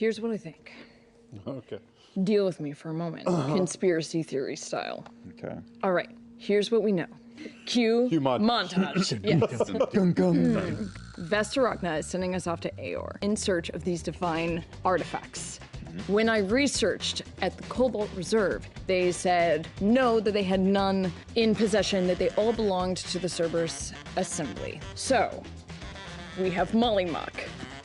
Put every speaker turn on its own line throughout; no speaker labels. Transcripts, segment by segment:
Here's what I think.
Okay.
Deal with me for a moment, conspiracy theory style.
Okay.
All right, here's what we know. Cue montage. Yes. Vestarachna is sending us off to Aeor in search of these divine artifacts. When I researched at the Cobalt Reserve, they said no, that they had none in possession, that they all belonged to the Cerberus Assembly. So, we have Mollymuck,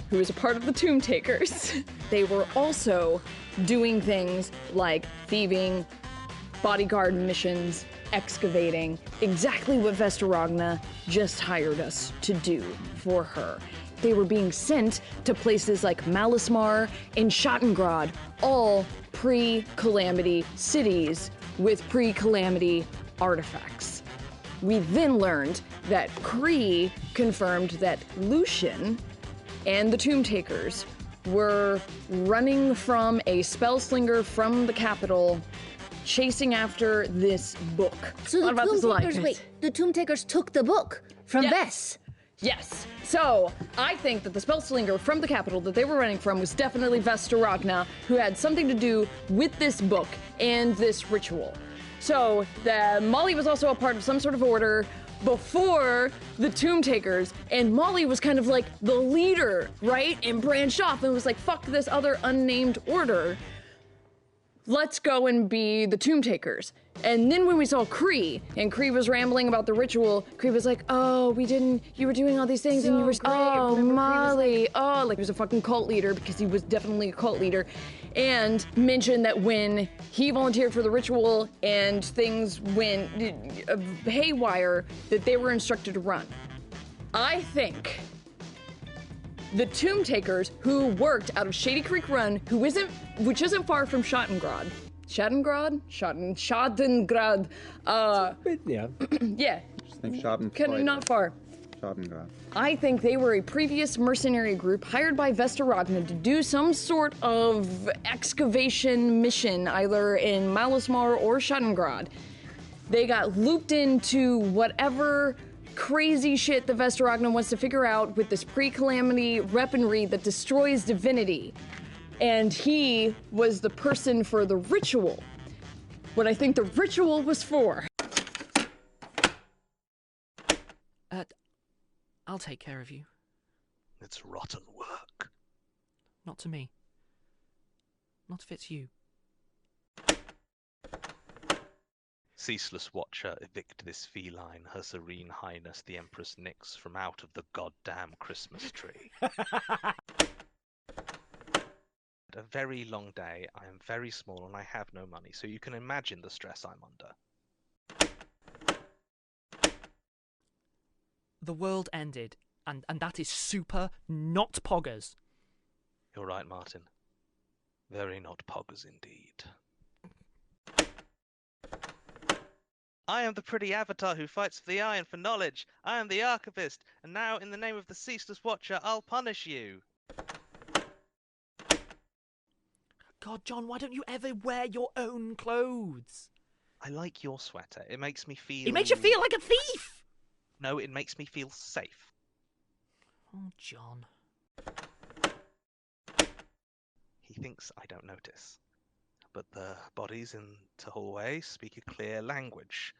who is a part of the Tomb Takers. They were also doing things like thieving, bodyguard missions, excavating, exactly what Vestarachna just hired us to do for her. They were being sent to places like Malismar and Schattengrad, all pre-Calamity cities with pre-Calamity artifacts. We then learned that Kree confirmed that Lucian and the Tomb Takers were running from a spellslinger from the capital, chasing after this book.
So the Tomb Takers, wait, the Tomb Takers took the book from Vess?
Yes. So I think that the spellslinger from the capital that they were running from was definitely Vestarachna, who had something to do with this book and this ritual. So Molly was also a part of some sort of order before the Tomb Takers, and Molly was kind of like the leader, right? And branched off and was like, fuck this other unnamed order. Let's go and be the Tomb Takers. And then when we saw Kree, and Kree was rambling about the ritual, Kree was like, oh, you were doing all these things, and you were, oh, Molly, oh, like he was a fucking cult leader, because he was definitely a cult leader, and mentioned that when he volunteered for the ritual and things went haywire, that they were instructed to run. I think the Tomb Takers, who worked out of Shady Creek Run, which isn't far from Schattengrad. Schattengrad? Schattengrad.
Yeah.
Yeah.
Just think Schadenfreude.
Kind of not far.
Schadengrad.
I think they were a previous mercenary group hired by Vestarachna to do some sort of excavation mission, either in Malismar or Schattengrad. They got looped into whatever crazy shit that Vestarachna wants to figure out with this pre-calamity weaponry that destroys divinity. And he was the person for the ritual. What I think the ritual was for.
I'll take care of you.
It's rotten work.
Not to me. Not if it's you.
Ceaseless Watcher, evict this feline, Her Serene Highness the Empress Nyx, from out of the goddamn Christmas tree. A very long day, I am very small and I have no money, so you can imagine the stress I'm under.
The world ended, and that is super not poggers.
You're right, Martin. Very not poggers indeed. I am the pretty avatar who fights for the eye and for knowledge. I am the archivist, and now in the name of the Ceaseless Watcher, I'll punish you.
God, John, why don't you ever wear your own clothes?
I like your sweater. It makes me feel...
It makes you feel like a thief!
No, it makes me feel safe.
Oh, John.
He thinks I don't notice. But the bodies in the hallway speak a clear language.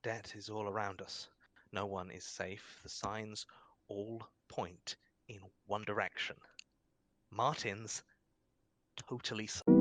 Death is all around us. No one is safe. The signs all point in one direction. Martin's totally safe.